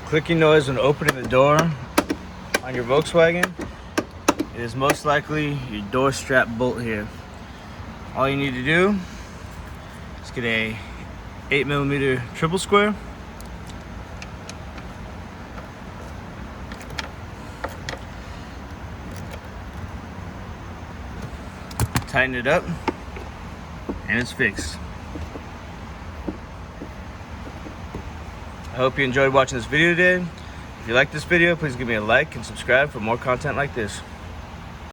clicking noise when opening the door on your Volkswagen, it is most likely your door strap bolt here. All you need to do is get a 8mm triple square. Tighten it up and it's fixed. I hope you enjoyed watching this video today. If you like this video, please give me a like and subscribe for more content like this.